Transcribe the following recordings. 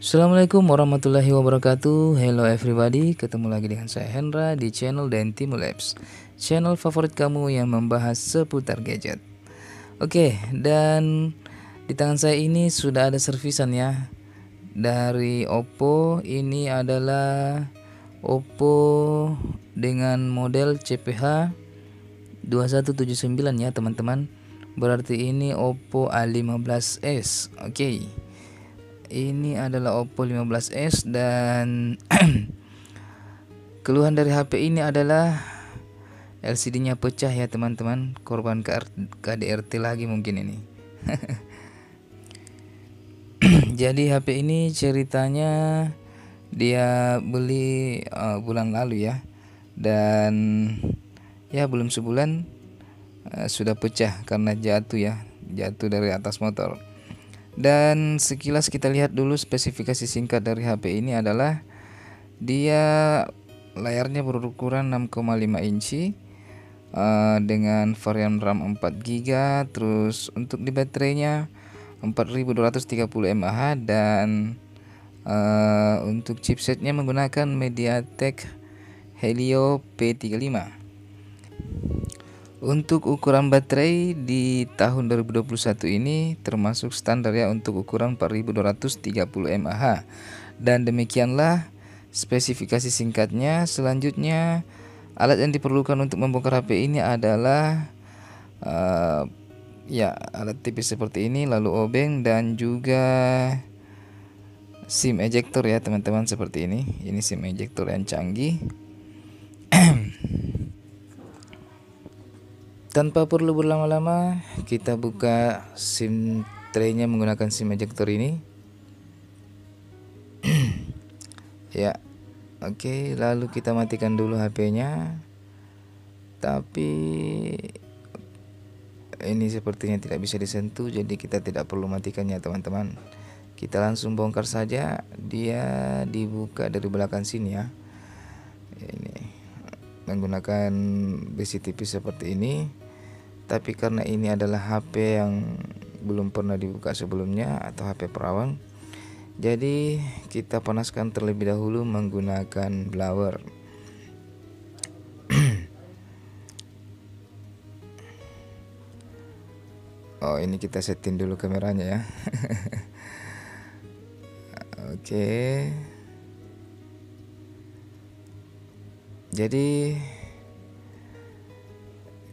Assalamualaikum warahmatullahi wabarakatuh. Hello everybody, ketemu lagi dengan saya Hendra di channel Dentimo Labs, channel favorit kamu yang membahas seputar gadget. Oke, dan di tangan saya ini sudah ada servisan ya dari Oppo. Ini adalah Oppo dengan model CPH 2179 ya teman-teman. Berarti ini Oppo A15s. Oke. Ini adalah Oppo 15s dan keluhan dari HP ini adalah LCD-nya pecah ya teman-teman. Korban KDRT lagi mungkin ini. Jadi HP ini ceritanya dia beli bulan lalu ya. Dan ya belum sebulan sudah pecah karena jatuh ya. Jatuh dari atas motor. Dan sekilas kita lihat dulu spesifikasi singkat dari HP ini adalah dia layarnya berukuran 6,5 inci dengan varian RAM 4GB. Terus untuk di baterainya 4230 mAh dan untuk chipsetnya menggunakan MediaTek Helio P35. Untuk ukuran baterai di tahun 2021 ini termasuk standar ya untuk ukuran 4230 mAh. Dan demikianlah spesifikasi singkatnya. Selanjutnya alat yang diperlukan untuk membongkar HP ini adalah ya alat tipis seperti ini, lalu obeng dan juga SIM ejector ya teman-teman, seperti ini. Ini SIM ejector yang canggih. Tanpa perlu berlama-lama, kita buka SIM tray-nya menggunakan SIM ejector ini. Ya, oke, lalu kita matikan dulu HP-nya. Tapi ini sepertinya tidak bisa disentuh, jadi kita tidak perlu matikannya teman-teman. Kita langsung bongkar saja. Dia dibuka dari belakang sini ya. Ini menggunakan besi tipis seperti ini. Tapi karena ini adalah HP yang belum pernah dibuka sebelumnya atau HP perawan, jadi kita panaskan terlebih dahulu menggunakan blower. Oh, ini kita setting dulu kameranya ya. Oke. Jadi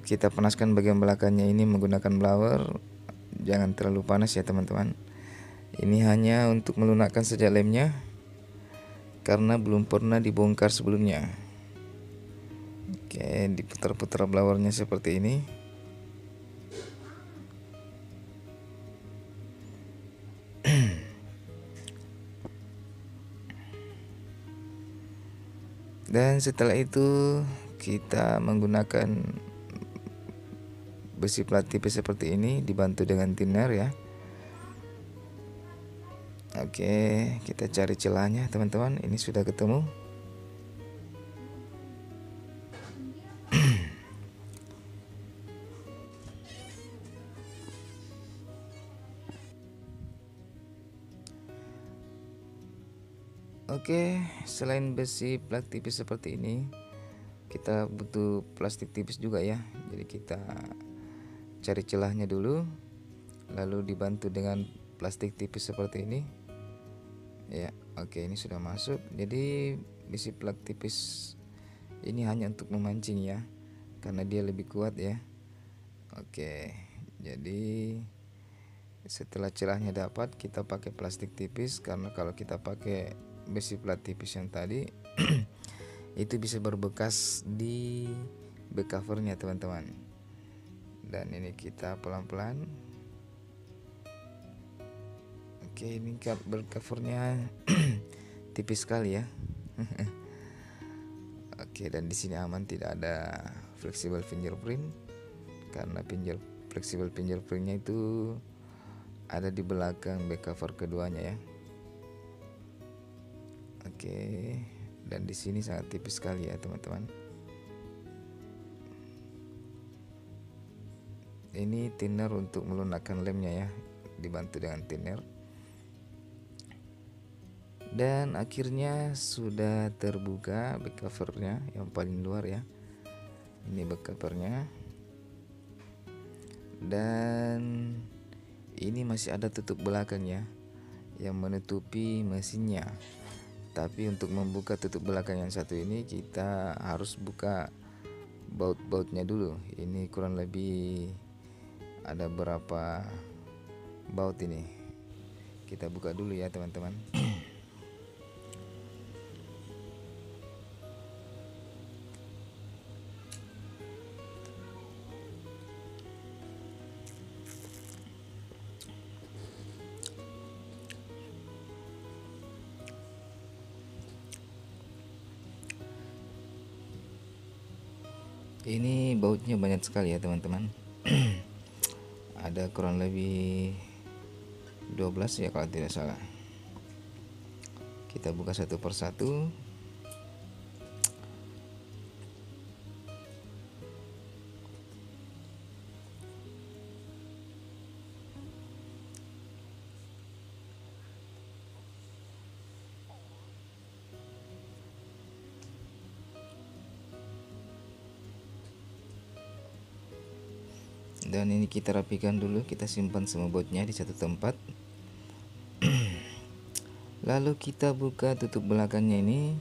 kita panaskan bagian belakangnya ini menggunakan blower. Jangan terlalu panas ya teman-teman. Ini hanya untuk melunakkan saja lemnya karena belum pernah dibongkar sebelumnya. Oke, diputar-putar blowernya seperti ini. Dan setelah itu kita menggunakan besi plat tipis seperti ini dibantu dengan thinner ya. Oke, kita cari celahnya teman-teman. Ini sudah ketemu. Oke, selain besi plat tipis seperti ini, kita butuh plastik tipis juga ya. Jadi kita cari celahnya dulu, lalu dibantu dengan plastik tipis seperti ini. Ya, oke, ini sudah masuk. Jadi besi plat tipis ini hanya untuk memancing ya, karena dia lebih kuat ya. Oke, jadi setelah celahnya dapat, kita pakai plastik tipis karena kalau kita pakai besi plat tipis yang tadi itu bisa berbekas di back covernya teman-teman. Dan ini kita pelan-pelan. Oke, ini back covernya tipis sekali ya. Oke, dan di sini aman, tidak ada flexible fingerprint karena flexible fingerprintnya itu ada di belakang back cover keduanya ya. Oke, dan di sini sangat tipis sekali ya teman-teman. Ini thinner untuk melunakkan lemnya ya, dibantu dengan thinner. Dan akhirnya sudah terbuka back covernya yang paling luar ya. Ini back covernya. Dan ini masih ada tutup belakangnya yang menutupi mesinnya. Tapi untuk membuka tutup belakang yang satu ini kita harus buka baut-bautnya dulu. Ini kurang lebih ada berapa baut ini. Kita buka dulu ya teman-teman. Ini bautnya banyak sekali ya teman-teman. Ada kurang lebih 12 ya kalau tidak salah. Kita buka satu persatu. Dan ini kita rapikan dulu, kita simpan semua bautnya di satu tempat. Lalu kita buka tutup belakangnya ini.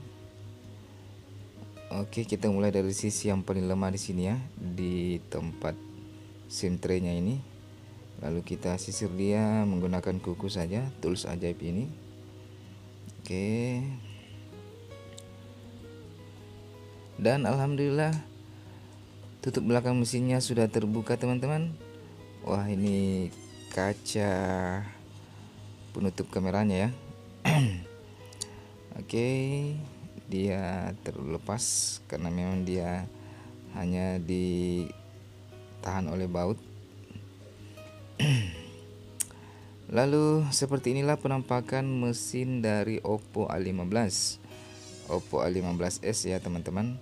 Oke, kita mulai dari sisi yang paling lemah di sini ya, di tempat SIM tray-nya ini. Lalu kita sisir dia menggunakan kuku saja, tools ajaib ini. Oke. Dan alhamdulillah tutup belakang mesinnya sudah terbuka teman-teman. Wah, ini kaca penutup kameranya ya. Oke, dia terlepas karena memang dia hanya ditahan oleh baut. Lalu seperti inilah penampakan mesin dari Oppo A15 S ya teman-teman.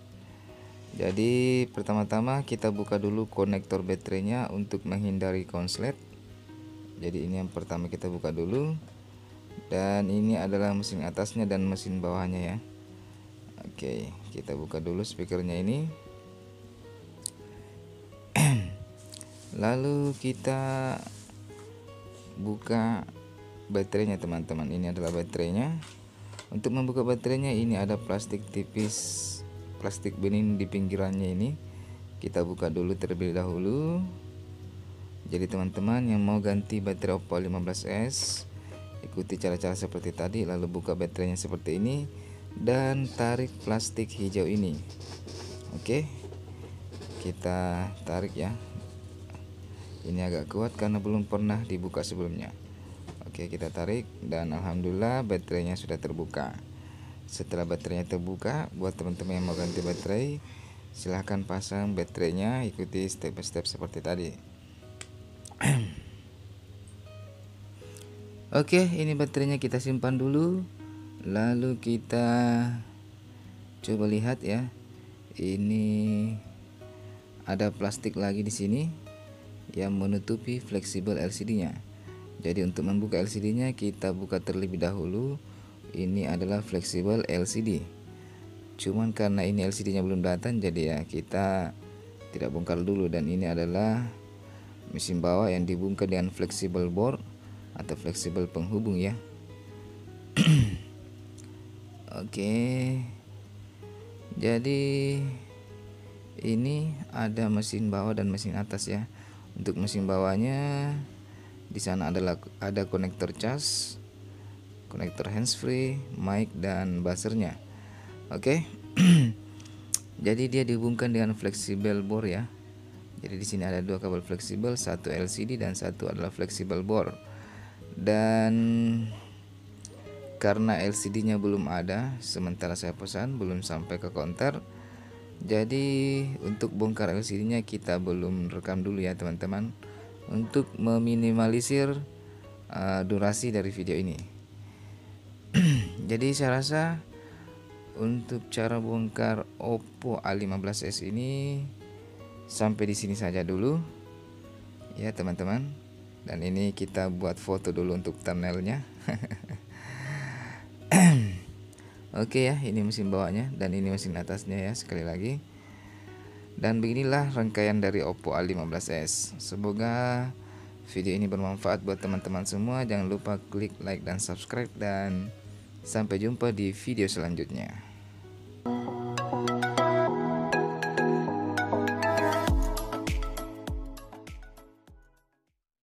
Jadi pertama-tama kita buka dulu konektor baterainya untuk menghindari konslet. Jadi ini yang pertama kita buka dulu. Dan ini adalah mesin atasnya dan mesin bawahnya ya. Oke, kita buka dulu speakernya ini. Lalu kita buka baterainya teman-teman. Ini adalah baterainya. Untuk membuka baterainya ini ada plastik tipis, plastik bening di pinggirannya ini. Kita buka dulu terlebih dahulu. Jadi teman-teman yang mau ganti baterai Oppo 15s, ikuti cara-cara seperti tadi. Lalu buka baterainya seperti ini dan tarik plastik hijau ini. Oke, kita tarik ya. Ini agak kuat karena belum pernah dibuka sebelumnya. Oke, kita tarik dan alhamdulillah baterainya sudah terbuka. Setelah baterainya terbuka, buat teman-teman yang mau ganti baterai, silahkan pasang baterainya, ikuti step by step seperti tadi. Oke, ini baterainya kita simpan dulu. Lalu kita coba lihat ya. Ini ada plastik lagi di sini yang menutupi fleksibel LCD-nya. Jadi untuk membuka LCD-nya kita buka terlebih dahulu. Ini adalah fleksibel LCD. Cuman karena ini LCD-nya belum datang, jadi ya kita tidak bongkar dulu. Dan ini adalah mesin bawah yang dibungkus dengan fleksibel board atau fleksibel penghubung ya. Oke. Jadi ini ada mesin bawah dan mesin atas ya. Untuk mesin bawahnya di sana ada konektor cas, konektor handsfree, mic dan buzzernya. Oke. Jadi dia dihubungkan dengan fleksibel board ya. Jadi di sini ada dua kabel fleksibel, satu LCD dan satu adalah fleksibel board. Dan karena LCD-nya belum ada, sementara saya pesan belum sampai ke counter. Jadi untuk bongkar LCD-nya kita belum rekam dulu ya teman-teman, untuk meminimalisir durasi dari video ini. Jadi saya rasa untuk cara bongkar Oppo A15s ini sampai di sini saja dulu ya teman-teman. Dan ini kita buat foto dulu untuk thumbnailnya. Oke ya, ini mesin bawahnya dan ini mesin atasnya ya, sekali lagi. Dan beginilah rangkaian dari Oppo A15s. Semoga video ini bermanfaat buat teman-teman semua. Jangan lupa klik like dan subscribe, dan sampai jumpa di video selanjutnya.